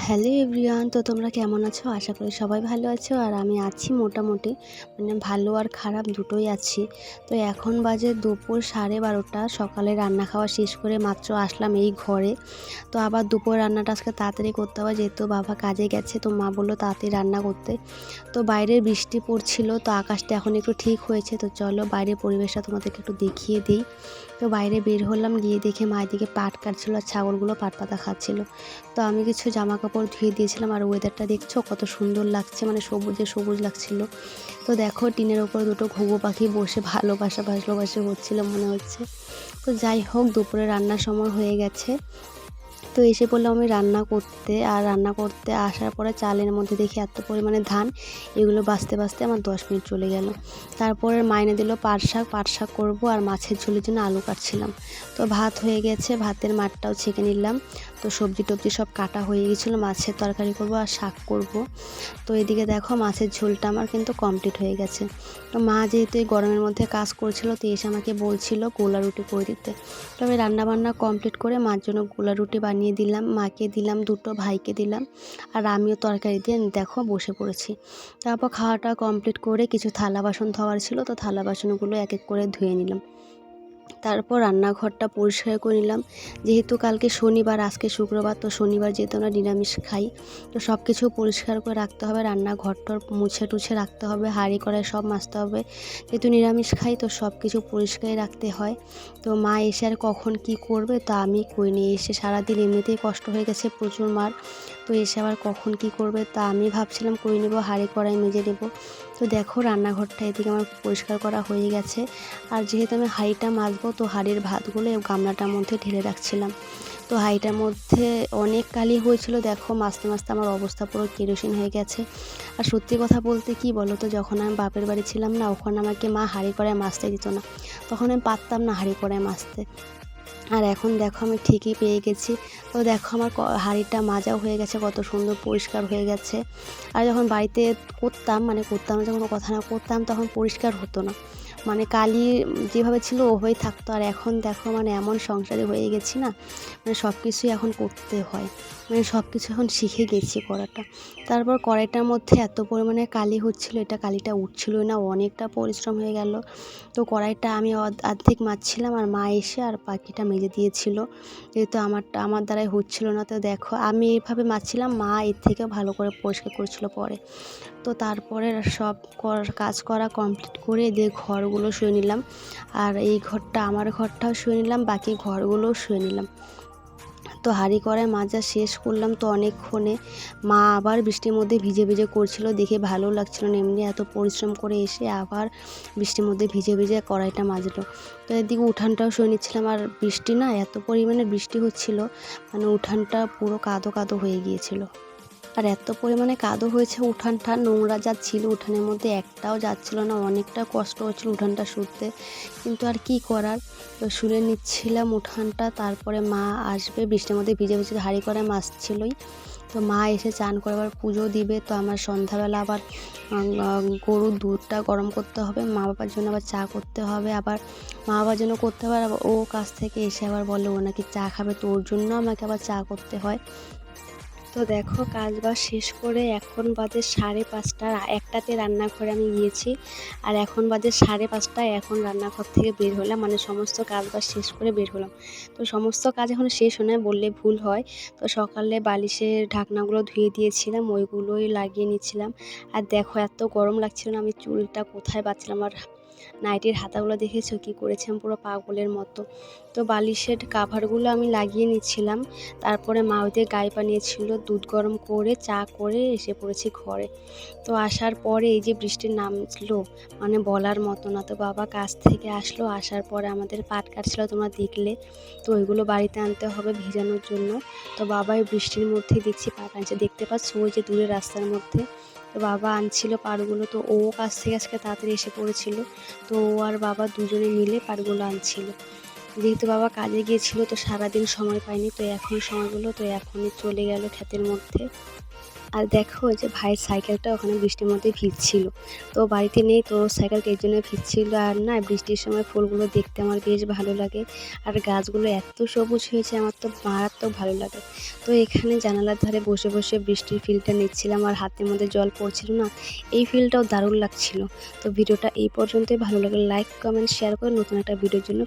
Hello everyone, তো তোমরা কেমন আছো? আশা করি সবাই ভালো আছো। আর আমি আছি মোটামুটি, ভালো আর খারাপ দুটোই আছি। তো এখন বাজে দুপুর 12:30। সকালে রান্না খাওয়া শেষ করে মাত্র আসলাম এই ঘরে। তো আবার দুপুর রান্নাটা আজকে তাড়াতাড়ি করতে হবে, যেহেতু বাবা কাজে গেছে। তো মা বললো তাড়াতাড়ি রান্না করতে। তো বাইরের বৃষ্টি পড়ছিল, তো আকাশটা এখন একটু ঠিক হয়েছে। তো চলো বাইরের পরিবেশটা তোমাদেরকে একটু দেখিয়ে দিই। তো বাইরে বের হলাম, গিয়ে দেখে মা এদিকে পাট কাটছিল আর ছাগলগুলো পাট পাতা খাচ্ছিল। তো আমি কিছু জামা কাপড় ধুয়ে দিয়েছিলাম। আর ওয়েদারটা দেখছো কত সুন্দর লাগছে, সবুজে সবুজ লাগছিল। তো দেখো টিনের ওপর দুটো ঘুঘু পাখি বসে ভালোবাসা হচ্ছিল মনে হচ্ছে। তো যাই হোক, দুপুরে রান্নার সময় হয়ে গেছে। তো এসে পড়লাম আমি রান্না করতে। আর রান্না করতে আসার পরে চালের মধ্যে দেখি এত পরিমাণে ধান, এগুলো বাছতে বাছতে আমার 10 মিনিট চলে গেল। তারপরে মাইনে দিল পাট শাক করবো, আর মাছের ঝোলের জন্য আলু কাটছিলাম। তো ভাত হয়ে গেছে, ভাতের মাঠটাও ছেঁকে নিলাম। তো সবজি টবজি সব কাটা হয়ে গেছিলো, মাছের তরকারি করব আর শাক করব। তো এদিকে দেখো মাছের ঝোলটা আমার কিন্তু কমপ্লিট হয়ে গেছে। তো মা যেহেতু এই গরমের মধ্যে কাজ করছিল, তো এসে আমাকে বলছিল গোলা রুটি করে দিতে। তবে রান্নাবান্না কমপ্লিট করে মার জন্য গোলা রুটি বানিয়ে দিলাম, মাকে দিলাম দুটো, ভাইকে দিলাম। আর আমিও তরকারি দিয়ে দেখো বসে পড়েছি। তারপর খাওয়াটা কমপ্লিট করে কিছু থালা বাসন ধোয়ার ছিল, তো থালা বাসনগুলো এক এক করে ধুয়ে নিলাম। তারপর রান্নাঘরটা পরিষ্কার করে নিলাম। যেহেতু কালকে শনিবার, আজকে শুক্রবার, তো শনিবার যেহেতু আমরা নিরামিষ খাই, তো সব কিছু পরিষ্কার করে রাখতে হবে। রান্নাঘরটার মুছে টুছে রাখতে হবে, হাঁড়ি কড়াই সব মাজতে হবে। যেহেতু নিরামিষ খাই, তো সব কিছু পরিষ্কারই রাখতে হয়। তো মা এসে আর কখন কি করবে, তা আমি করিনি। এসে সারাদিন এমনিতেই কষ্ট হয়ে গেছে প্রচুর মার। তো এসে আবার কখন কি করবে, তা আমি ভাবছিলাম করে নেবো, হাঁড়ি কড়াই মেজে নেবো। তো দেখো রান্নাঘরটা এদিকে আমার পরিষ্কার করা হয়ে গেছে। আর যেহেতু আমি হাঁড়িটা মাজবো, তো হাঁড়ির ভাতগুলো গামলাটার মধ্যে ঢেলে রাখছিলাম। তো হাঁড়িটার মধ্যে অনেক কালি হয়েছিল, দেখো মাজতে মাজতে আমার অবস্থা পুরো কেরোসিন হয়ে গেছে। আর সত্যি কথা বলতে কি বলো তো, যখন আমি বাপের বাড়ি ছিলাম না, ওখানে আমাকে মা হাঁড়ি কড়াই মাজতে দিত না। তখন আমি পারতাম না হাঁড়ি কড়াই মাজতে। আর এখন দেখো আমি ঠিকই পেয়ে গেছি। তো দেখো আমার হাঁড়িটা মাজাও হয়ে গেছে, কত সুন্দর পরিষ্কার হয়ে গেছে। আর যখন বাড়িতে করতাম, করতাম না, যখন কথা না করতাম, তখন পরিষ্কার হতো না। কালি যেভাবে ছিল ওভাবেই থাকতো। আর এখন দেখো এমন সংসারে হয়ে গেছি না, সব কিছুই এখন করতে হয়। সব কিছু এখন শিখে গেছি করাটা। তারপর কড়াইটার মধ্যে এত পরিমাণে কালি হচ্ছিলো, কালিটা উঠছিলোই না, অনেকটা পরিশ্রম হয়ে গেল। তো কড়াইটা আমি অর্ধেক মাজছিলাম, আর মা এসে আর বাকিটা মেজে দিয়েছিল, যেহেতু আমার দ্বারাই হচ্ছিল না। তো দেখো আমি এইভাবে মাজছিলাম, মা এর থেকেও ভালো করে পরিষ্কার করছিল পরে। তো তারপরে সব কাজ করা কমপ্লিট করে দিয়ে ঘরগুলো শুয়ে নিলাম। আর এই ঘরটা আমার ঘরটাও শুয়ে নিলাম, বাকি ঘরগুলোও শুয়ে নিলাম। তো হাঁড়ি কড়াই মাজা শেষ করলাম তো অনেকক্ষণে। মা আবার বৃষ্টির মধ্যে ভিজে ভিজে করছিল, দেখে ভালো লাগছিল না। এমনি এত পরিশ্রম করে এসে আবার বৃষ্টির মধ্যে ভিজে ভিজে কড়াইটা মাজলো। তো এদিকে উঠানটাও শুয়ে নিচ্ছিলাম। আর বৃষ্টি না, এত পরিমাণে বৃষ্টি হচ্ছিল, উঠানটা পুরো কাদো কাদো হয়ে গিয়েছিল। আর এত পরিমাণে কাদো হয়েছে, উঠানটা নোংরা যা ছিল উঠানের মধ্যে একটাও যাচ্ছিল না। অনেকটা কষ্ট হচ্ছিল উঠানটা শুতে, কিন্তু আর কি করার। তো শুনে নিচ্ছিলাম উঠানটা। তারপরে মা আসবে, বৃষ্টির মধ্যে ভিজে ভিজে হাঁড়ি করে মাছছিলই। তো মা এসে চান করে আবার পুজো দিবে। তো আমার সন্ধ্যাবেলা আবার গরুর দুধটা গরম করতে হবে, মা বাবার জন্য আবার চা করতে হবে। আবার মা বাবার জন্য করতে হবে, আবার ও কাছ থেকে এসে আবার বলে ও নাকি চা খাবে, তো ওর জন্য আমাকে আবার চা করতে হয়। তো দেখো কাজ বাজ শেষ করে এখন বাজে 5:30। একটাতে রান্নাঘরে আমি গিয়েছি, আর এখন বাজে 5:30। এখন রান্নাঘর থেকে বের হলাম, সমস্ত কাজ বাজ শেষ করে বের হলাম। তো সমস্ত কাজ এখন শেষ হয় বললে ভুল হয়। তো সকালে বালিশের ঢাকনাগুলো ধুয়ে দিয়েছিলাম, ওইগুলোই লাগিয়ে নিচ্ছিলাম। আর দেখো এত গরম লাগছিল না, আমি চুলটা কোথায় বাঁধছিলাম। আর নাইটির হাতাগুলো দেখেছো কি করেছিলাম, পুরো পাগলের মতো। তো বালিশের কাভারগুলো আমি লাগিয়ে নিচ্ছিলাম। তারপরে মা ওদের গায়ে বানিয়েছিল, দুধ গরম করে চা করে এসে পড়েছি ঘরে। তো আসার পরে এই যে বৃষ্টির নামলো, বলার মতো না। তো বাবা কাজ থেকে আসলো, আসার পরে আমাদের পাট কাটছিল, তোমরা দেখলে। তো ওইগুলো বাড়িতে আনতে হবে ভিজানোর জন্য। তো বাবা এই বৃষ্টির মধ্যেই দেখছি পাট আনছে, দেখতে পাচ্ছ ওই যে দূরে রাস্তার মধ্যে। তো বাবা আনছিল পাটগুলো, তো ও কাছ থেকে আজকে তাড়াতাড়ি এসে পড়েছিল। তো ও আর বাবা দুজনে মিলে পাটগুলো আনছিল। যেহেতু বাবা কাজে গিয়েছিল, তো সারাদিন সময় পাইনি। তো এখন সময়গুলো, তো এখনই চলে গেল ক্ষেতের মধ্যে। আর দেখো ওই যে ভাইয়ের সাইকেলটা ওখানে বৃষ্টির মধ্যে ভিজছিল, তো বাড়িতে নেই, তো সাইকেলটা এই জন্য ভিজছিল। আর না বৃষ্টির সময় ফুলগুলো দেখতে আমার বেশ ভালো লাগে, আর গাছগুলো এত সবুজ হয়েছে আমার তো মারাত্মক ভালো লাগে। তো এখানে জানালার ধারে বসে বসে বৃষ্টির ফিলটা নিচ্ছিলাম, আর হাতের মধ্যে জল পড়ছিল না, এই ফিলটাও দারুণ লাগছিল। তো ভিডিওটা এই পর্যন্তই, ভালো লাগলে লাইক কমেন্ট শেয়ার করে নতুন একটা ভিডিওর জন্য